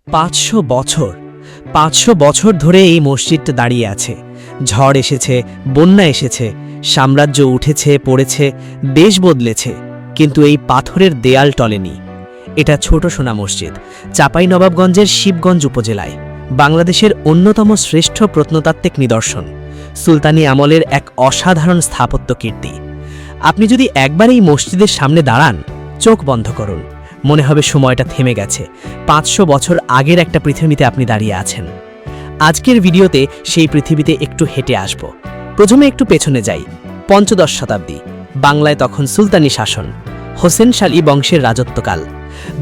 500 বছর 500 বছর ধরে এই মসজিদটা দাঁড়িয়ে আছে। ঝড় এসেছে, বন্যা এসেছে, সাম্রাজ্য উঠেছে পড়েছে, দেশ বদলেছে, কিন্তু এই পাথরের দেয়াল টলেনি। এটা ছোট সোনা মসজিদ, চাঁপাইনবাবগঞ্জের শিবগঞ্জ উপজেলায়, বাংলাদেশের অন্যতম শ্রেষ্ঠ প্রত্নতাত্ত্বিক নিদর্শন, সুলতানি আমলের এক অসাধারণ স্থাপত্য কীর্তি। আপনি যদি একবার এই মসজিদের সামনে দাঁড়ান, চোখ বন্ধ করুন, মনে হবে সময়টা থেমে গেছে। 500 বছর আগের একটা পৃথিবীতে আপনি দাঁড়িয়ে আছেন। আজকের ভিডিওতে সেই পৃথিবীতে একটু হেঁটে আসব। প্রথমে একটু পেছনে যাই। 15 শতাব্দী, বাংলায় তখন সুলতানি শাসন, হোসেন শালী বংশের রাজত্বকাল।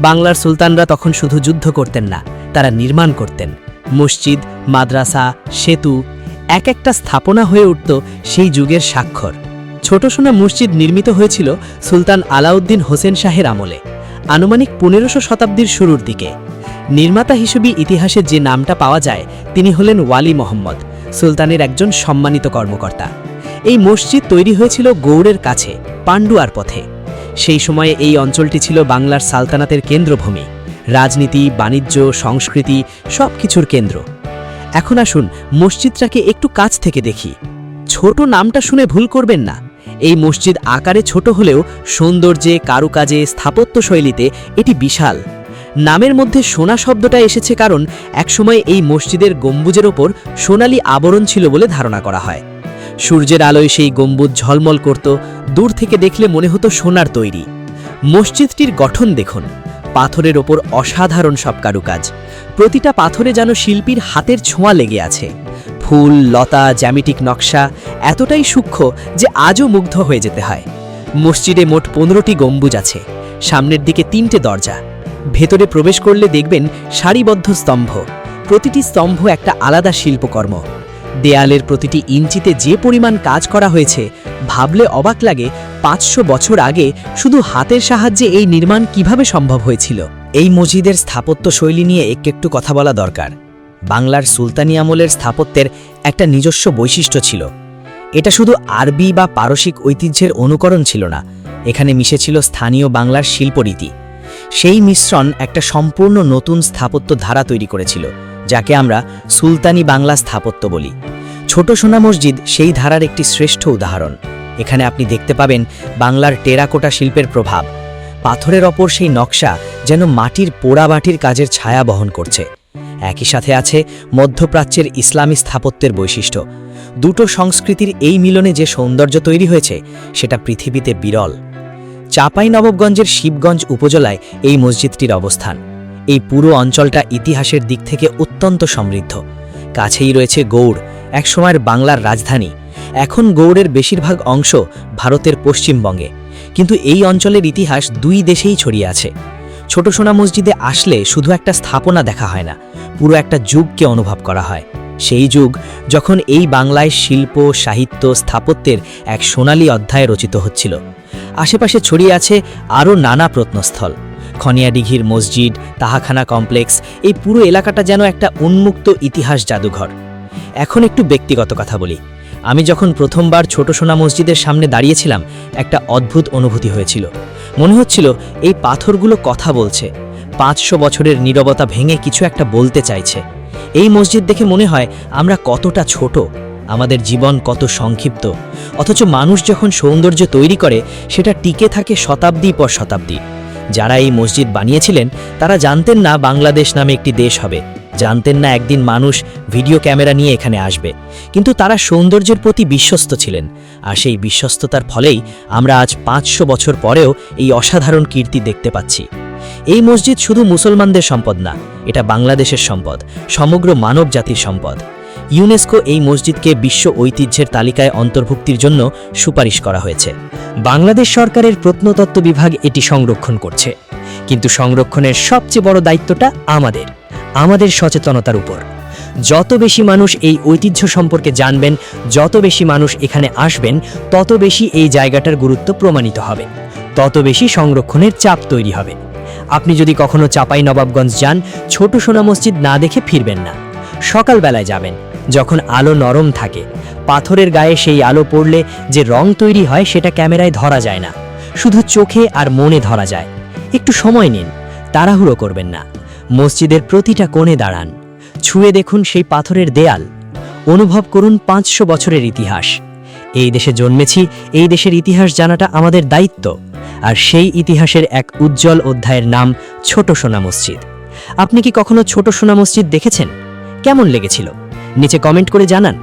বাংলার সুলতানরা তখন শুধু যুদ্ধ করতেন না, তারা নির্মাণ করতেন। মসজিদ, মাদ্রাসা, সেতু, এক একটা স্থাপনা হয়ে উঠত সেই যুগের স্বাক্ষর। ছোট সোনা মসজিদ নির্মিত হয়েছিল সুলতান আলাউদ্দিন হোসেন শাহের আমলে, আনুমানিক 1500 শতাব্দীর শুরুর দিকে। নির্মাতা হিসেবে ইতিহাসে যে নামটা পাওয়া যায় তিনি হলেন ওয়ালি মোহাম্মদ, সুলতানের একজন সম্মানিত কর্মকর্তা। এই মসজিদ তৈরি হয়েছিল গৌড়ের কাছে, পান্ডুয়ার পথে। সেই সময়ে এই অঞ্চলটি ছিল বাংলার সালতানাতের কেন্দ্রভূমি, রাজনীতি, বাণিজ্য, সংস্কৃতি সব কিছুর কেন্দ্র। এখন আসুন মসজিদটাকে একটু কাছ থেকে দেখি। ছোট নামটা শুনে ভুল করবেন না, এই মসজিদ আকারে ছোট হলেও সৌন্দর্যে, কারুকাজে, স্থাপত্যশৈলীতে এটি বিশাল। নামের মধ্যে সোনা শব্দটা এসেছে কারণ একসময় এই মসজিদের গম্বুজের ওপর সোনালি আবরণ ছিল বলে ধারণা করা হয়। সূর্যের আলোয় সেই গম্বুজ ঝলমল করত, দূর থেকে দেখলে মনে হতো সোনার তৈরি। মসজিদটির গঠন দেখুন, পাথরের ওপর অসাধারণ সব কারুকাজ। প্রতিটা পাথরে যেন শিল্পীর হাতের ছোঁয়া লেগে আছে। ফুল, লতা, জ্যামিতিক নকশা এতটাই সূক্ষ্ম যে আজও মুগ্ধ হয়ে যেতে হয়। মসজিদে মোট 15টি গম্বুজ আছে, সামনের দিকে 3টে দরজা। ভেতরে প্রবেশ করলে দেখবেন সারিবদ্ধ স্তম্ভ, প্রতিটি স্তম্ভ একটা আলাদা শিল্পকর্ম। দেয়ালের প্রতিটি ইঞ্চিতে যে পরিমাণ কাজ করা হয়েছে, ভাবলে অবাক লাগে 500 বছর আগে শুধু হাতের সাহায্যে এই নির্মাণ কিভাবে সম্ভব হয়েছিল। এই মসজিদের স্থাপত্য শৈলী নিয়ে একটু কথা বলা দরকার। বাংলার সুলতানি আমলের স্থাপত্যের একটা নিজস্ব বৈশিষ্ট্য ছিল। এটা শুধু আরবি বা পারসিক ঐতিহ্যের অনুকরণ ছিল না, এখানে মিশেছিল স্থানীয় বাংলার শিল্পরীতি। সেই মিশ্রণ একটা সম্পূর্ণ নতুন স্থাপত্য ধারা তৈরি করেছিল, যাকে আমরা সুলতানি বাংলা স্থাপত্য বলি। ছোট সোনা মসজিদ সেই ধারার একটি শ্রেষ্ঠ উদাহরণ। এখানে আপনি দেখতে পাবেন বাংলার টেরাকোটা শিল্পের প্রভাব। পাথরের ওপর সেই নকশা যেন মাটির পোড়াবাটির কাজের ছায়া বহন করছে। একই সাথে আছে মধ্যপ্রাচ্যের ইসলামী স্থাপত্যের বৈশিষ্ট্য। দুটো সংস্কৃতির এই মিলনে যে সৌন্দর্য তৈরি হয়েছে সেটা পৃথিবীতে বিরল। চাঁপাইনবাবগঞ্জের শিবগঞ্জ উপজেলায় এই মসজিদটির অবস্থান। এই পুরো অঞ্চলটা ইতিহাসের দিক থেকে অত্যন্ত সমৃদ্ধ। কাছেই রয়েছে গৌড়, একসময়ের বাংলার রাজধানী। এখন গৌড়ের বেশিরভাগ অংশ ভারতের পশ্চিমবঙ্গে, কিন্তু এই অঞ্চলের ইতিহাস দুই দেশেই ছড়িয়ে আছে। ছোট সোনা মসজিদে আসলে শুধু একটা স্থাপনা দেখা হয় না, পুরো একটা যুগকে অনুভব করা হয়। সেই যুগ যখন এই বাংলায় শিল্প, সাহিত্য, স্থাপত্যের এক সোনালী অধ্যায় রচিত হচ্ছিল। আশেপাশে ছড়িয়ে আছে আরও নানা প্রত্নস্থল, খনিয়াডিঘির মসজিদ, তাহাখানা কমপ্লেক্স। এই পুরো এলাকাটা যেন একটা উন্মুক্ত ইতিহাস জাদুঘর। এখন একটু ব্যক্তিগত কথা বলি। আমি যখন প্রথমবার ছোট সোনা মসজিদের সামনে দাঁড়িয়েছিলাম, একটা অদ্ভুত অনুভূতি হয়েছিল। মনে হচ্ছিল এই পাথরগুলো কথা বলছে, 500 বছরের নীরবতা ভেঙে কিছু একটা বলতে চাইছে। এই মসজিদ দেখে মনে হয় আমরা কতটা ছোট, আমাদের জীবন কত সংক্ষিপ্ত, অথচ মানুষ যখন সৌন্দর্য তৈরি করে সেটা টিকে থাকে শতাব্দী পর শতাব্দী। যারা এই মসজিদ বানিয়েছিলেন তারা জানতেন না বাংলাদেশ নামে একটি দেশ হবে, জানতেন না একদিন মানুষ ভিডিও ক্যামেরা নিয়ে এখানে আসবে, কিন্তু তারা সৌন্দর্যের প্রতি বিশ্বস্ত ছিলেন। আর সেই বিশ্বস্ততার ফলেই আমরা আজ 500 বছর পরেও এই অসাধারণ কীর্তি দেখতে পাচ্ছি। এই মসজিদ শুধু মুসলমানদের সম্পদ না, এটা বাংলাদেশের সম্পদ, সমগ্র মানব জাতির সম্পদ। ইউনেস্কো এই মসজিদকে বিশ্ব ঐতিহ্যের তালিকায় অন্তর্ভুক্তির জন্য সুপারিশ করা হয়েছে। বাংলাদেশ সরকারের প্রত্নতত্ত্ব বিভাগ এটি সংরক্ষণ করছে, কিন্তু সংরক্ষণের সবচেয়ে বড় দায়িত্বটা আমাদের সচেতনতার উপর। যত বেশি মানুষ এই ঐতিহ্য সম্পর্কে জানবেন, যত বেশি মানুষ এখানে আসবেন, তত বেশি এই জায়গাটার গুরুত্ব প্রমাণিত হবে, তত বেশি সংরক্ষণের চাপ তৈরি হবে। আপনি যদি কখনো চাঁপাইনবাবগঞ্জ যান, ছোট সোনা মসজিদ না দেখে ফিরবেন না। সকালবেলায় যাবেন, যখন আলো নরম থাকে। পাথরের গায়ে সেই আলো পড়লে যে রং তৈরি হয় সেটা ক্যামেরায় ধরা যায় না, শুধু চোখে আর মনে ধরা যায়। একটু সময় নিন, তাড়াহুড়ো করবেন না। মসজিদের প্রতিটা কোণে দাঁড়ান, ছুঁয়ে দেখুন সেই পাথরের দেয়াল, অনুভব করুন 500 বছরের ইতিহাস। এই দেশে জন্মেছি, এই দেশের ইতিহাস জানাটা আমাদের দায়িত্ব। আর সেই ইতিহাসের এক উজ্জ্বল অধ্যায়ের নাম ছোট সোনা মসজিদ। আপনি কি কখনো ছোট সোনা মসজিদ দেখেছেন? কেমন লেগেছিল নিচে কমেন্ট করে জানান।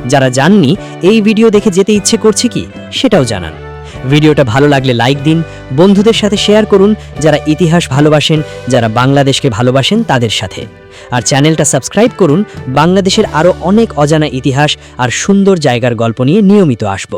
যারা জাননি এই ভিডিও দেখে যেতে ইচ্ছে করছে কি সেটাও জানান। ভিডিওটা ভালো লাগলে লাইক দিন, বন্ধুদের সাথে শেয়ার করুন যারা ইতিহাস ভালোবাসেন, যারা বাংলাদেশকে ভালোবাসেন তাদের সাথে। আর চ্যানেলটা সাবস্ক্রাইব করুন। বাংলাদেশের আরও অনেক অজানা ইতিহাস আর সুন্দর জায়গার গল্প নিয়ে নিয়মিত আসব।